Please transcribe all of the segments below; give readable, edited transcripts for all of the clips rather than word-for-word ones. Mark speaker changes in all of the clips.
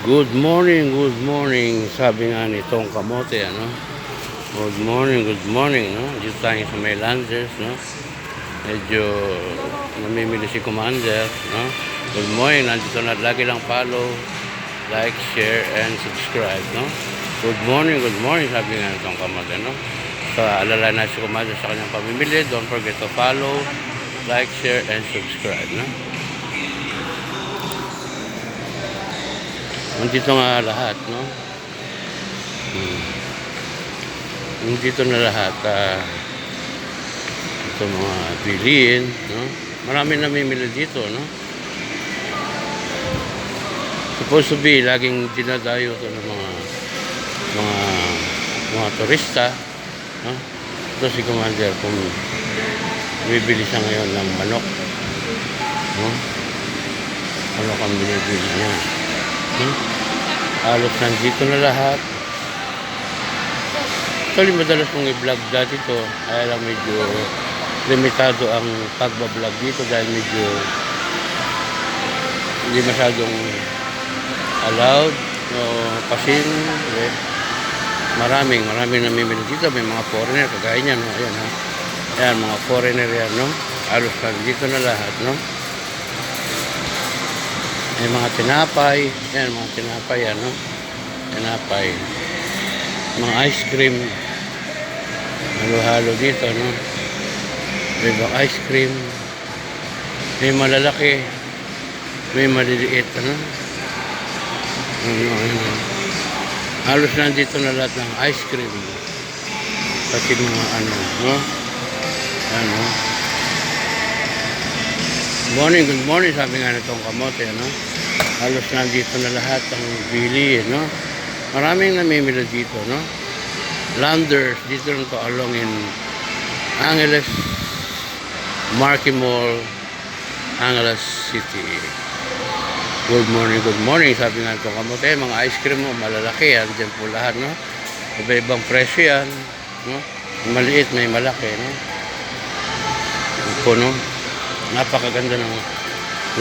Speaker 1: Good morning, sabi nga nitong kamote, ano? Good morning, no? Dito tayo sa may Landers, no? Medyo namimili si Commander, no? Good morning, nandito na, lagi lang follow, like, share, and subscribe, no? Good morning, sabi nga nitong kamote, no? So, alala na si Commander sa kanyang pamimili. Don't forget to follow, like, share, and subscribe, no? Nandito nga lahat, no? Nandito na lahat. Ito mga bilihin, no? Marami namimili dito, no? Supposed to be, laging dinadayo ito ng mga turista, no? Ito si Commander kung bibili siya ngayon ng manok, no? Ano kang binibili niya? Halos nandito na lahat. Actually, madalas kong i-vlog dati to. Kaya lang medyo limitado ang pagbablog dito dahil medyo hindi masyadong allowed o pasin. Maraming namimili dito. May mga foreigner kagaya niyan, no? Ayan, ha? Ayan, mga foreigner yan, no? Halos nandito na lahat, no? May mga tinapay. Ayan, mga tinapay yan, no? Tinapay. Mga ice cream. Halo-halo dito, no? May mga ice cream. May malalaki. May maliliit, ano? Halos nandito na lahat ng ice cream. Pati mga ano, no? Ano? Good morning, sabi nga nitong kamote, no? Halos nandito na lahat ang bili, no? Maraming namimili dito, no? Landers, dito lang to along in Angeles, Marquee Mall, Angeles City. Good morning, sabi nga nitong kamote. Mga ice cream mo, malalaki yan, dyan po lahat, no? Iba-ibang presyo yan, no? Maliit, may malaki, no? Ito, no? Napakaganda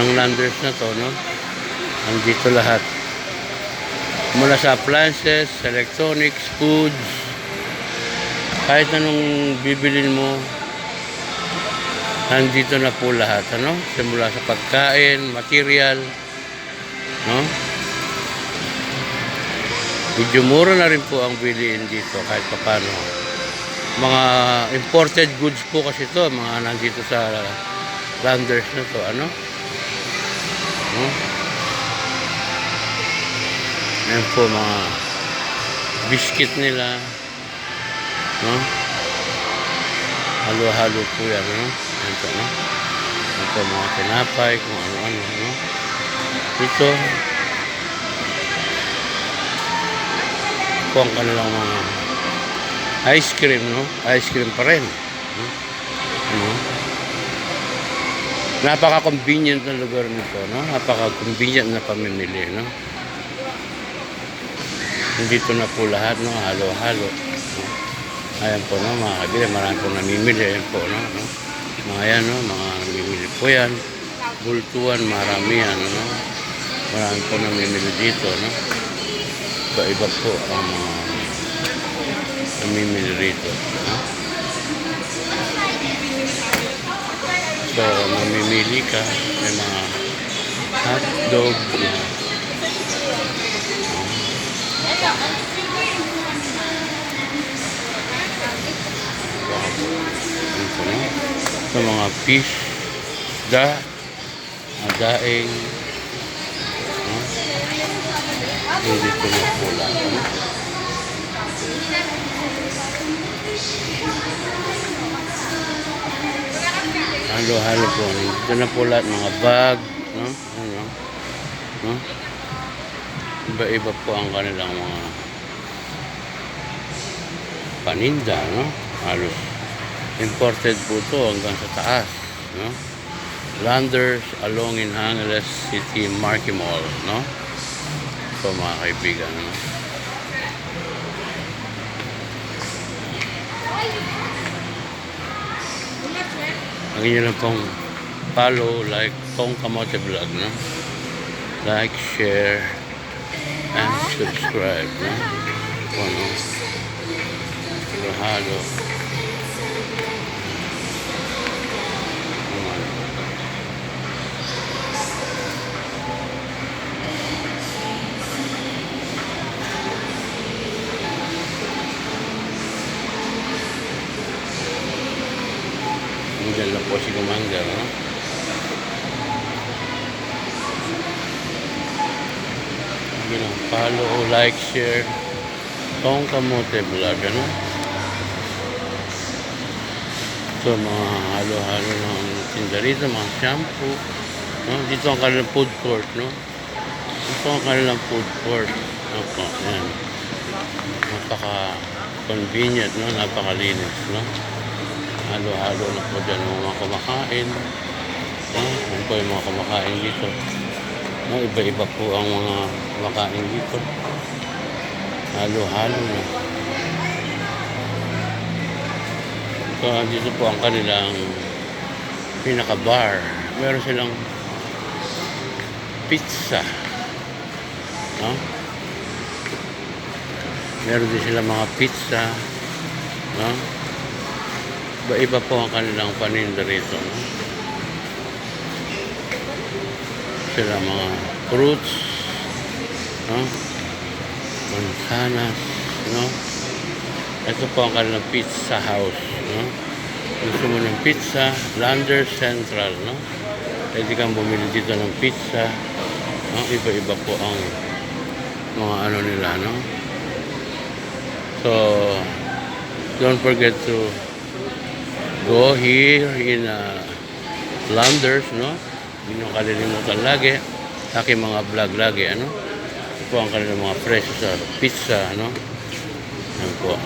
Speaker 1: ng Landers na to, no? Andito lahat. Mula sa appliances, electronics, foods, kahit anong bibilin mo, nandito na po lahat, ano? Simula sa pagkain, material, no? Medyo mura na rin po ang biliin dito kahit papano. Mga imported goods po kasi ito, mga nandito sa Landers na to, ano? No? Ayan po mga biscuit nila, no? Halo-halo po yan, no? Ayan po, no? Ayan po mga tinapay, kung ano-ano, no? Ito po ang kanilang mga ice cream, no? Ice cream pa rin, no? Ano? Napaka-convenient na lugar nito, no? Napaka-convenient na pamimili, no? Nandito na po lahat, no? Halo-halo, no? Ayan po, no? Mga kaibigan, marami po namimili. Ayan po, no? Mga yan, no? Mga namimili po yan. Bultuan, marami yan, no? Marami po namimili dito, no? Iba po ang mga namimili rito, no? So, mamimili ka, may mga hotdog, sa mga fish, daing, no? Hindi ito na pula, no? Halo-halo po. Ito na po lahat, mga bag, no? Ano? No? Iba-iba po ang kanilang mga paninda, no? Halos imported po ito hanggang sa taas, no? Landers along in Angeles City, Marquee Mall, no? So mga kaibigan, no? Lagi nyo lang pong follow, like, Tong Kamote Vlog, no? Like, share, subscribe, no? Ano? Halo. Diyan lang po si Commander, no? Follow, like, share. Tong Kamote Vlog, ano? So, mga halo-halo ng tinda rito, mga shampoo, no? Dito ang kanilang food court, no? Ito ang kanilang food court. Opo, yan. Napaka-convenient, no? Napakalinis, no? Halo-halo na po dyan mga kumakain. No? Yan po yung mga kumakain dito. No? Iba-iba po ang mga kumakain dito. Halo-halo na. So, dito po ang kanilang pinaka-bar. Meron silang pizza. No? Meron din silang mga pizza. No? Iba po ang kanilang paninda rito. No? Sila mga fruits. No? Mansanas. No? Ito po ang kanilang pizza house. No? Gusto mo ng pizza, Landers Central. No? Pwede kang bumili dito ng pizza. No? Iba-iba po ang mga ano nila. No? So, don't forget to go here in Landers. No? Hindi nyo kalilimutan lagi. Aking mga vlog lagi. Ano? Ito po ang kanilang mga presyo sa pizza. Ano? Yan po.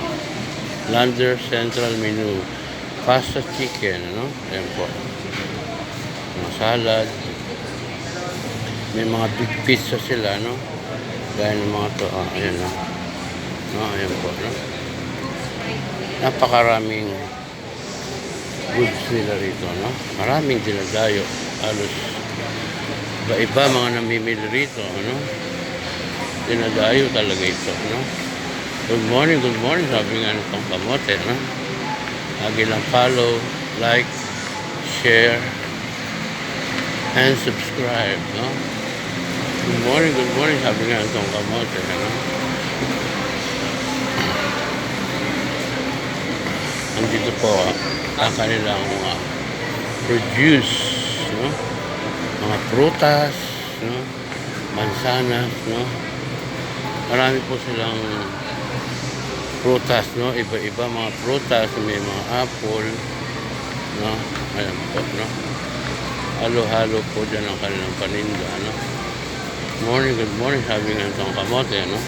Speaker 1: Landers Central Menu. Pasta chicken, no? Ayan po. Mga salad. May mga big pizza sila, no? Gaya ng mga to. Ayan, no? No, ayan po, no? Napakaraming goods nila rito, no? Maraming dinadayo. Halos iba-iba mga namimili rito, no? Dinadayo talaga ito, no? Good morning, sabi nga nitong kamote, no? Lagi lang follow, like, share, and subscribe, no? Good morning, sabi nga nitong kamote, no? Nandito po ang kanilang mga produce, no? Mga prutas, no? Mansanas, no? Marami po silang prutas, no? Iba-iba mga prutas, may mga apple, no? Ayan po, no? Halo-halo po dyan ang kanilang paninda, no? Good morning, sabi nga itong kamote, no?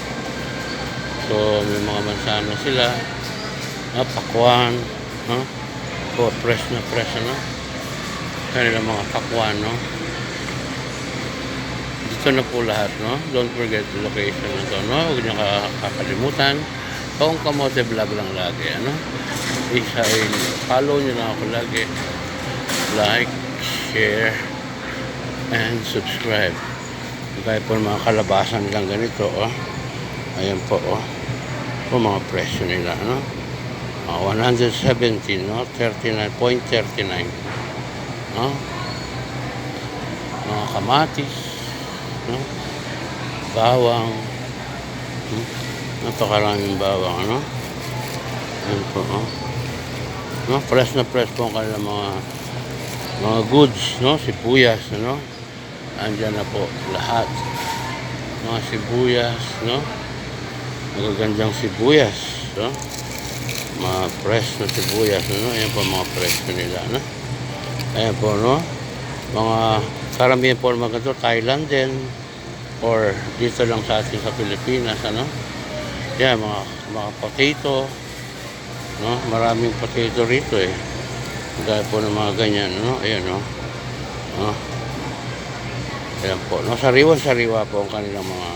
Speaker 1: So, may mga mansana sila, pakwan, no? So, fresh na, no? Kanilang mga pakwan, no? Dito na po lahat, no? Don't forget the location na to, no? Huwag niyo kakalimutan. Tong Kamote Vlog lang lagi, ano? Follow nyo lang ako lagi. Like, share, and subscribe. Kaya po mga kalabasan nilang ganito, oh. Ayan po, oh. O mga presyo nila, no? 117, no? 39.39. No? Mga kamatis, no? Bawang, napakaraming bawang, ano? Yan po, oh. No? Fresh na fresh po ang kanilang mga goods, no? Sibuyas, ano? Andyan na po lahat. Mga sibuyas, no? Magagandang sibuyas, no? Mga fresh na sibuyas, no? Ayan po mga fresh nila, no? Ayan po, no? Mga karamihan po mga ganito, Thailand din, or dito lang sa atin sa Pilipinas, ano? Yan, mga potato, no? Maraming potato rito, eh. Gaya po ng mga ganyan, no? Ayan, no? No? Ayan po, no? Sariwa-sariwa po ang kanilang mga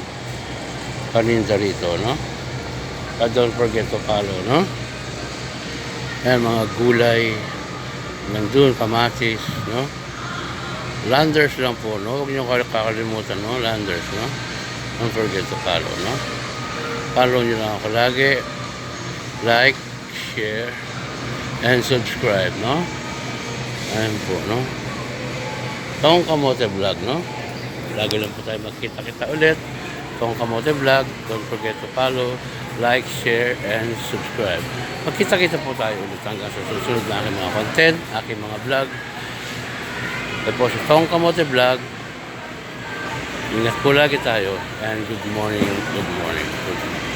Speaker 1: paninda rito, no? But don't forget to follow, no? Ayan, mga gulay, nandun, kamatis, no? Landers lang po, no? Huwag niyo kakalimutan, no? Landers, no? don't forget to follow, no? Follow nyo lang ako lagi. Like, share, and subscribe, no? Ayan po, no? Tong Kamote Vlog, no? Lagi lang po tayo magkita-kita ulit. Tong Kamote Vlog. Don't forget to follow, like, share, and subscribe. Magkita-kita po tayo ulit hanggang sa susunod na aking mga content, aking mga vlog. Ito po si Tong Kamote Vlog. Ingat po lagi tayo. And good morning, good morning, good morning.